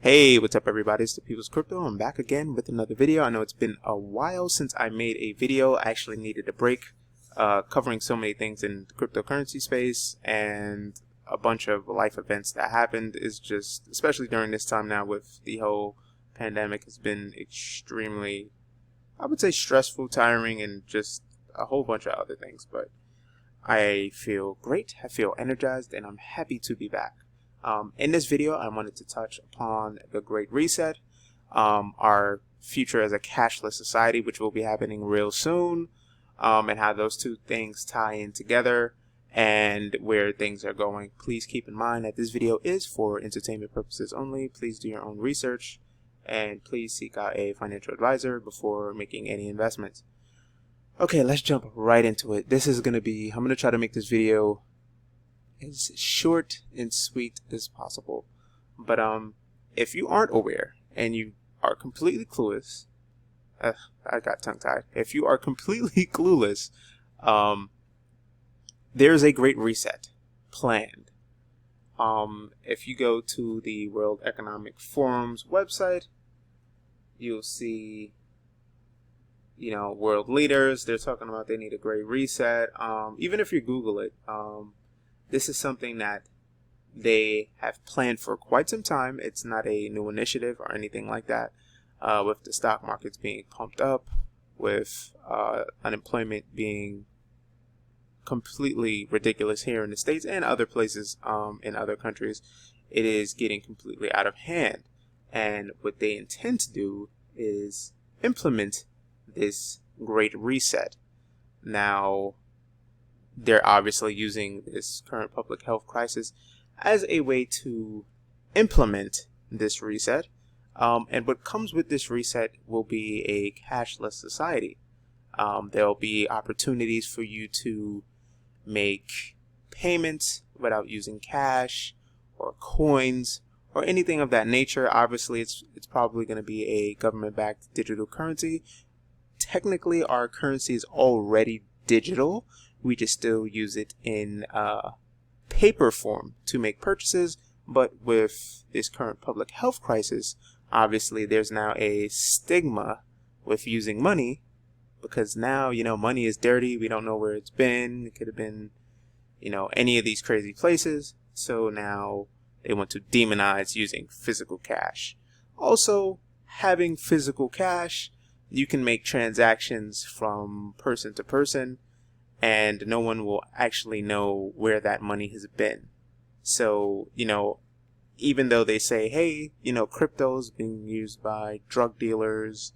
Hey, what's up everybody? It's the People's Crypto. I'm back again with another video. I know it's been a while since I made a video. I actually needed a break covering so many things in the cryptocurrency space, and a bunch of life events that happened is just, especially during this time now with the whole pandemic, has been extremely, I would say, stressful, tiring, and just a whole bunch of other things. But I feel great, I feel energized, and I'm happy to be back. In this video, I wanted to touch upon the Great Reset, our future as a cashless society, which will be happening real soon, and how those two things tie in together and where things are going. Please keep in mind that this video is for entertainment purposes only. Please do your own research, and please seek out a financial advisor before making any investments. Okay, let's jump right into it. This is going to be, I'm going to try to make this video as short and sweet as possible. But if you aren't aware and you are completely clueless, I got tongue-tied. If you are completely clueless, there's a great reset planned. If you go to the World Economic Forum's website, you'll see, world leaders, they're talking about they need a great reset. Even if you Google it, this is something that they have planned for quite some time. It's not a new initiative or anything like that. With the stock markets being pumped up, with unemployment being completely ridiculous here in the States and other places in other countries, it is getting completely out of hand. And what they intend to do is implement this great reset. Now, they're obviously using this current public health crisis as a way to implement this reset. And what comes with this reset will be a cashless society. There'll be opportunities for you to make payments without using cash or coins or anything of that nature. Obviously, it's probably going to be a government-backed digital currency. Technically, our currency is already digital. We just still use it in paper form to make purchases. But with this current public health crisis, obviously there's now a stigma with using money, because now, money is dirty. We don't know where it's been. It could have been, any of these crazy places. So now they want to demonize using physical cash. Also, having physical cash, you can make transactions from person to person, and no one will actually know where that money has been. So, even though they say, hey, crypto is being used by drug dealers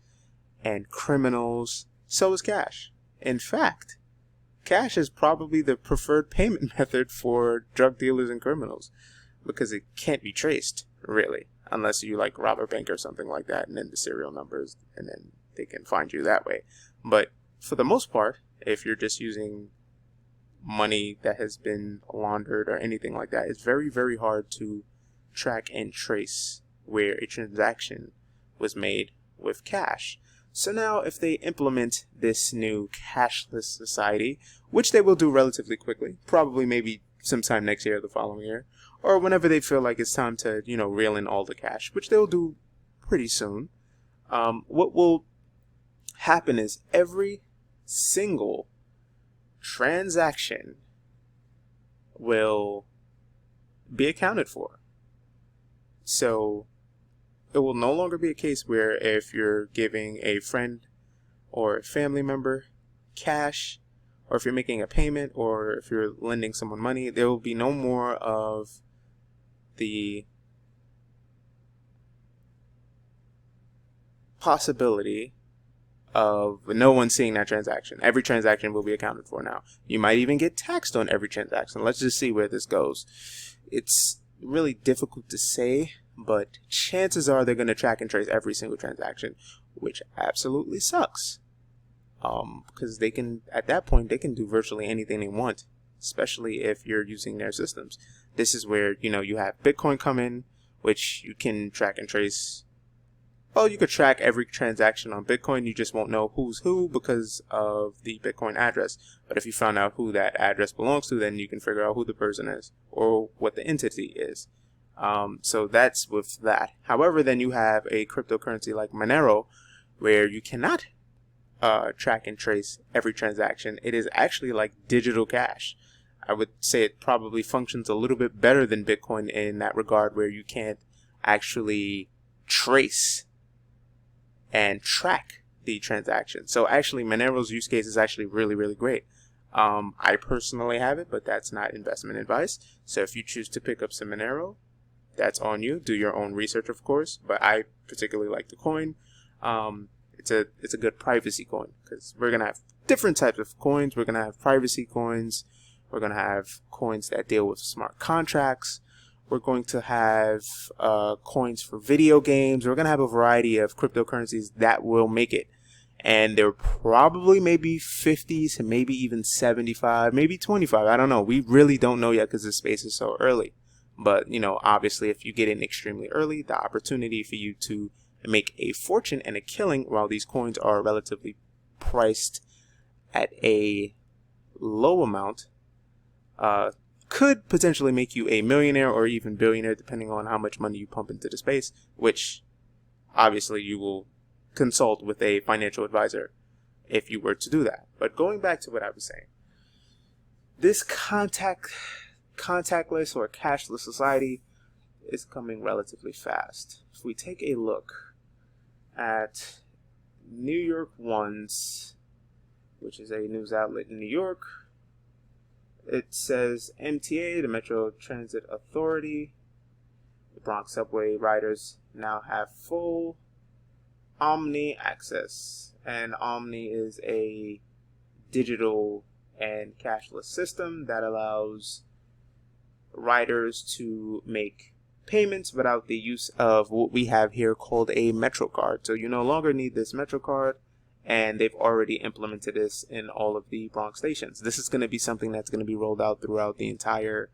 and criminals, so is cash. In fact, cash is probably the preferred payment method for drug dealers and criminals, because it can't be traced, really, unless you rob a bank or something like that, and then the serial numbers, and then they can find you that way. But for the most part, if you're just using money that has been laundered or anything like that, it's very, very hard to track and trace where a transaction was made with cash. So now if they implement this new cashless society, which they will do relatively quickly, probably maybe sometime next year or the following year, or whenever they feel like it's time to, reel in all the cash, which they'll do pretty soon, what will happen is every single transaction will be accounted for. So it will no longer be a case where if you're giving a friend or a family member cash, or if you're making a payment, or if you're lending someone money, there will be no more of the possibility of no one seeing that transaction. Every transaction will be accounted for now. You might even get taxed on every transaction. Let's just see where this goes. It's really difficult to say, but chances are they're going to track and trace every single transaction, which absolutely sucks. Because they can, at that point, they can do virtually anything they want, especially if you're using their systems. This is where, you have Bitcoin come in, which you can track and trace. Well, you could track every transaction on Bitcoin. You just won't know who's who because of the Bitcoin address. But if you found out who that address belongs to, then you can figure out who the person is or what the entity is. So that's with that. However, then you have a cryptocurrency like Monero, where you cannot track and trace every transaction. It is actually like digital cash. I would say it probably functions a little bit better than Bitcoin in that regard, where you can't actually trace and track the transaction. So actually Monero's use case is actually really, really great. I personally have it, but that's not investment advice. So if you choose to pick up some Monero, that's on you. Do your own research, of course, but I particularly like the coin. It's a good privacy coin, because we're going to have different types of coins. We're going to have privacy coins. We're going to have coins that deal with smart contracts. We're going to have coins for video games. We're going to have a variety of cryptocurrencies that will make it. And there probably maybe 50 to maybe even 75, maybe 25. I don't know. We really don't know yet because the space is so early. But, you know, obviously if you get in extremely early, the opportunity for you to make a fortune and a killing while these coins are relatively priced at a low amount could potentially make you a millionaire or even billionaire, depending on how much money you pump into the space, which obviously you will consult with a financial advisor if you were to do that. But going back to what I was saying, this contactless or cashless society is coming relatively fast. If we take a look at New York One's, which is a news outlet in New York, it says MTA, the Metro Transit Authority, the Bronx subway riders now have full Omni access. And Omni is a digital and cashless system that allows riders to make payments without the use of what we have here called a Metro card. So you no longer need this Metro card, and they've already implemented this in all of the Bronx stations. This is going to be something that's going to be rolled out throughout the entire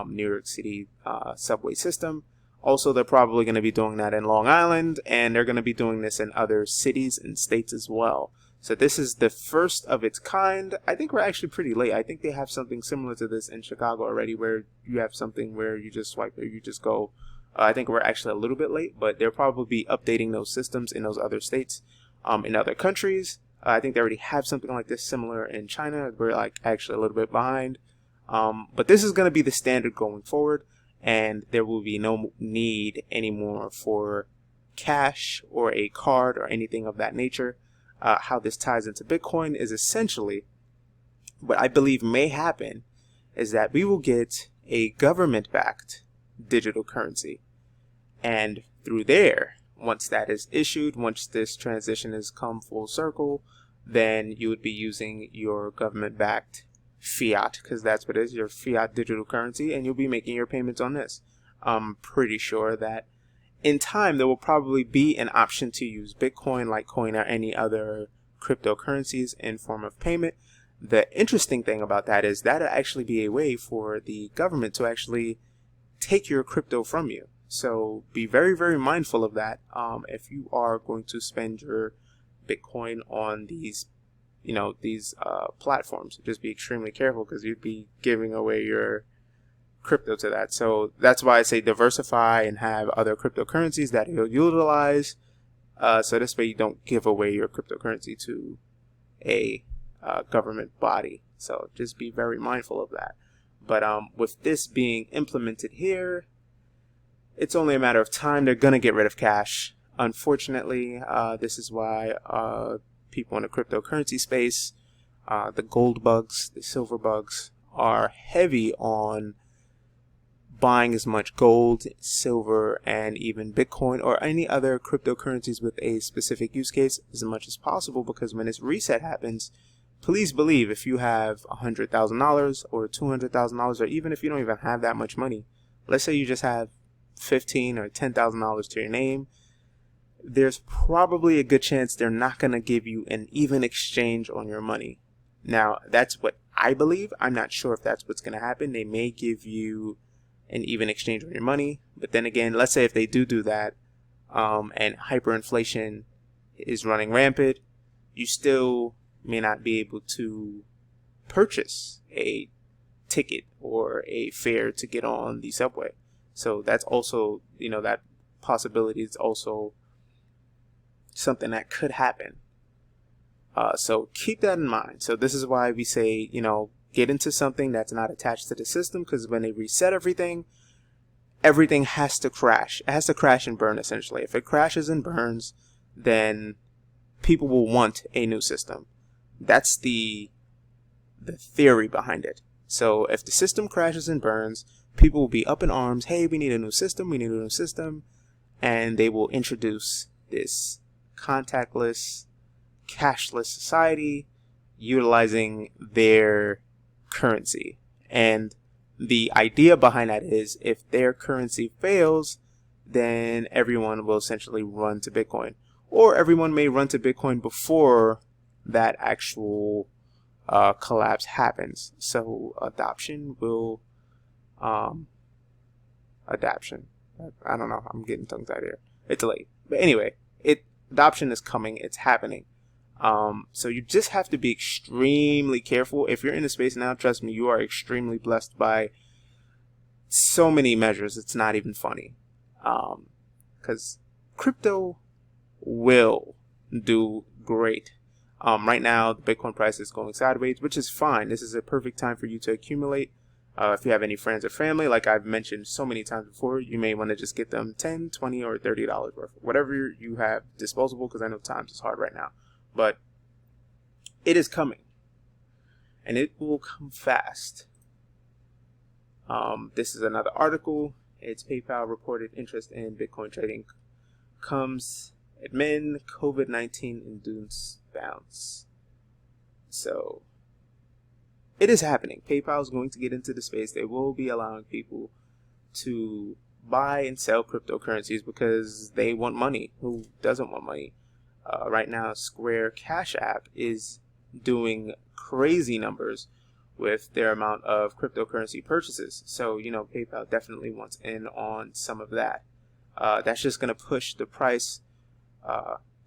New York City subway system. Also, they're probably going to be doing that in Long Island, and they're going to be doing this in other cities and states as well. So this is the first of its kind. I think we're actually pretty late. I think they have something similar to this in Chicago already, where you have something where you just swipe or you just go. I think we're actually a little bit late, but they'll probably be updating those systems in those other states. In other countries, I think they already have something like this similar in China. We're like actually a little bit behind. But this is going to be the standard going forward, and there will be no need anymore for cash or a card or anything of that nature. How this ties into Bitcoin is essentially what I believe may happen is that we will get a government-backed digital currency, and through there, once that is issued, once this transition has come full circle, then you would be using your government-backed fiat, because that's what it is, your fiat digital currency, and you'll be making your payments on this. I'm pretty sure that in time there will probably be an option to use Bitcoin, Litecoin, or any other cryptocurrencies in form of payment. The interesting thing about that is that'll actually be a way for the government to actually take your crypto from you. So be very, very mindful of that. If you are going to spend your Bitcoin on these, platforms, just be extremely careful, because you'd be giving away your crypto to that. So that's why I say diversify and have other cryptocurrencies that you'll utilize. So this way you don't give away your cryptocurrency to a government body. So just be very mindful of that. But with this being implemented here, it's only a matter of time. They're going to get rid of cash. Unfortunately, this is why people in the cryptocurrency space, the gold bugs, the silver bugs, are heavy on buying as much gold, silver, and even Bitcoin or any other cryptocurrencies with a specific use case as much as possible, because when this reset happens, please believe if you have $100,000 or $200,000, or even if you don't even have that much money, let's say you just have $15,000 or $10,000 to your name, there's probably a good chance they're not going to give you an even exchange on your money. Now, that's what I believe. I'm not sure if that's what's going to happen. They may give you an even exchange on your money, but then again, let's say if they do that, and hyperinflation is running rampant, you still may not be able to purchase a ticket or a fare to get on the subway. So that's also, that possibility is also something that could happen. So keep that in mind. So this is why we say, get into something that's not attached to the system, because when they reset everything, everything has to crash. It has to crash and burn, essentially. If it crashes and burns, then people will want a new system. That's the theory behind it. So if the system crashes and burns, people will be up in arms. Hey, we need a new system. We need a new system. And they will introduce this contactless, cashless society utilizing their currency. And the idea behind that is if their currency fails, then everyone will essentially run to Bitcoin. Or everyone may run to Bitcoin before that actual collapse happens. So adoption will adoption. I don't know. I'm getting tongue tied here. It's late. But anyway, adoption is coming. It's happening. So you just have to be extremely careful. If you're in the space now, trust me, you are extremely blessed by so many measures. It's not even funny. Because crypto will do great. Right now, the Bitcoin price is going sideways, which is fine. This is a perfect time for you to accumulate. If you have any friends or family, like I've mentioned so many times before, you may want to just get them $10, $20, or $30 worth, whatever you have disposable, because I know times is hard right now. But it is coming, and it will come fast. This is another article. It's PayPal reported interest in Bitcoin trading comes amid COVID-19 induced bounce. So it is happening. PayPal is going to get into the space. They will be allowing people to buy and sell cryptocurrencies because they want money. Who doesn't want money? Right now, Square Cash App is doing crazy numbers with their amount of cryptocurrency purchases. So, PayPal definitely wants in on some of that. That's just going to push the price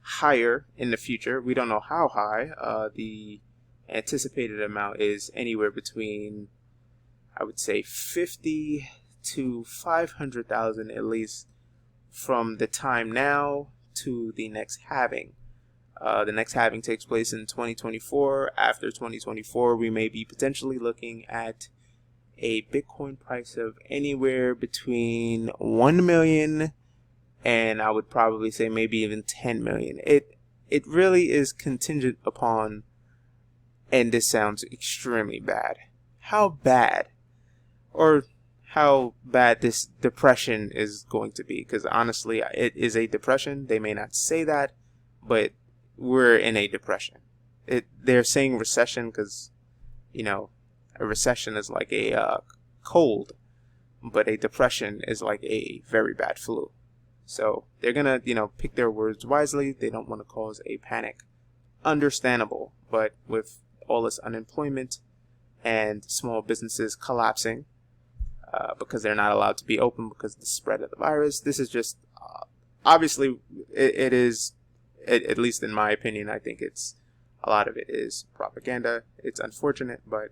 higher in the future. We don't know how high. The anticipated amount is anywhere between, I would say, 50 to 500,000 at least from the time now to the next halving. The next halving takes place in 2024. After 2024, we may be potentially looking at a Bitcoin price of anywhere between 1 million and I would probably say maybe even 10 million. It really is contingent upon, and this sounds extremely bad, how bad this depression is going to be. Because honestly, it is a depression. They may not say that, but we're in a depression. They're saying recession because, a recession is like a cold, but a depression is like a very bad flu. So they're gonna, pick their words wisely. They don't want to cause a panic. Understandable, but with all this unemployment and small businesses collapsing because they're not allowed to be open because of the spread of the virus, this is just obviously it is, at least in my opinion, I think a lot of it is propaganda. It's unfortunate, but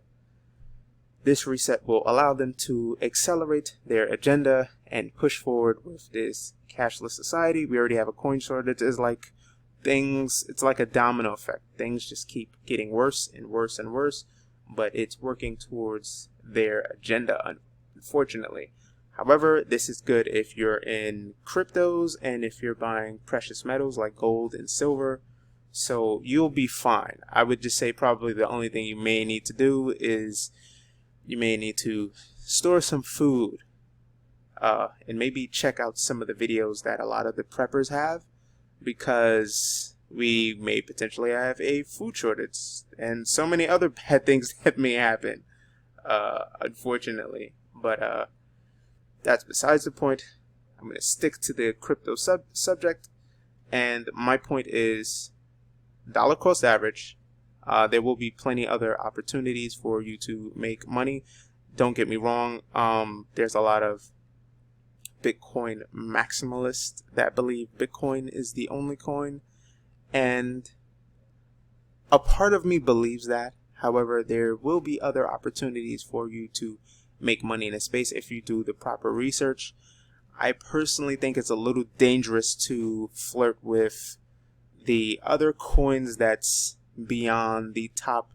this reset will allow them to accelerate their agenda and push forward with this cashless society. We already have a coin shortage. It's like a domino effect. Things just keep getting worse and worse and worse, but it's working towards their agenda, unfortunately. However, this is good if you're in cryptos and if you're buying precious metals like gold and silver. So you'll be fine. I would just say probably the only thing you may need to do is you may need to store some food and maybe check out some of the videos that a lot of the preppers have, because we may potentially have a food shortage and so many other bad things that may happen, unfortunately. But that's besides the point. I'm going to stick to the crypto subject, and my point is dollar cost average. There will be plenty other opportunities for you to make money. Don't get me wrong. There's a lot of Bitcoin maximalists that believe Bitcoin is the only coin, and a part of me believes that. However, there will be other opportunities for you to make money in a space if you do the proper research. I personally think it's a little dangerous to flirt with the other coins that's beyond the top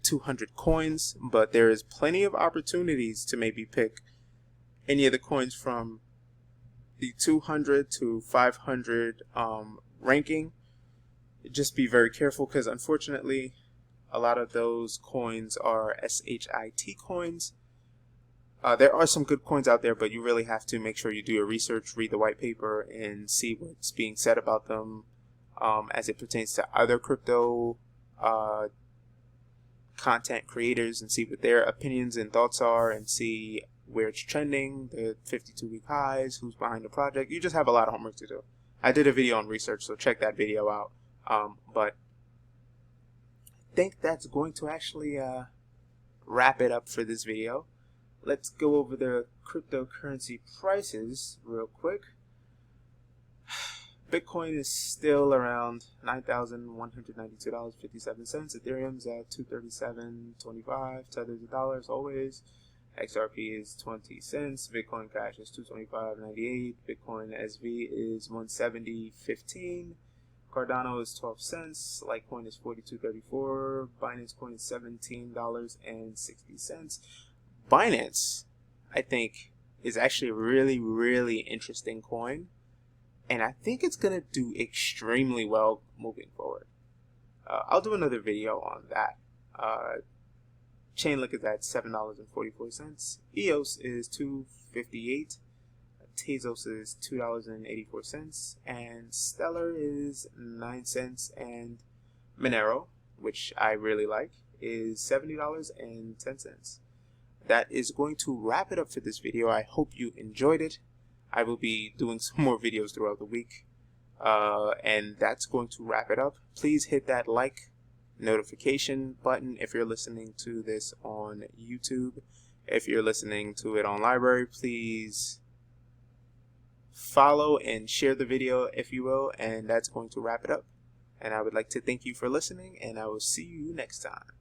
200 coins, but there is plenty of opportunities to maybe pick any of the coins from the 200 to 500 ranking. Just be very careful, because unfortunately a lot of those coins are SHIT coins. There are some good coins out there, but you really have to make sure you do your research, read the white paper, and see what's being said about them as it pertains to other crypto content creators, and see what their opinions and thoughts are, and see where it's trending, the 52-week highs, who's behind the project. You just have a lot of homework to do. I did a video on research, so check that video out. But I think that's going to actually wrap it up for this video. Let's go over the cryptocurrency prices real quick. Bitcoin is still around $9,192.57. Ethereum's at $237.25. Tether's $1 as always. XRP is 20 cents. Bitcoin Cash is $225.98. Bitcoin SV is $170.15. Cardano is 12 cents. Litecoin is $42.34. Binance Coin is $17.60. Binance, I think, is actually a really, really interesting coin, and I think it's going to do extremely well moving forward. I'll do another video on that. Chainlink is at $7.44. EOS is $2.58. Tezos is $2.84, and Stellar is 9 cents, and Monero, which I really like, is $70.10. That is going to wrap it up for this video. I hope you enjoyed it. I will be doing some more videos throughout the week, and that's going to wrap it up. Please hit that like, notification button if you're listening to this on YouTube. If you're listening to it on LBRY, please follow and share the video, if you will, and that's going to wrap it up. And I would like to thank you for listening, and I will see you next time.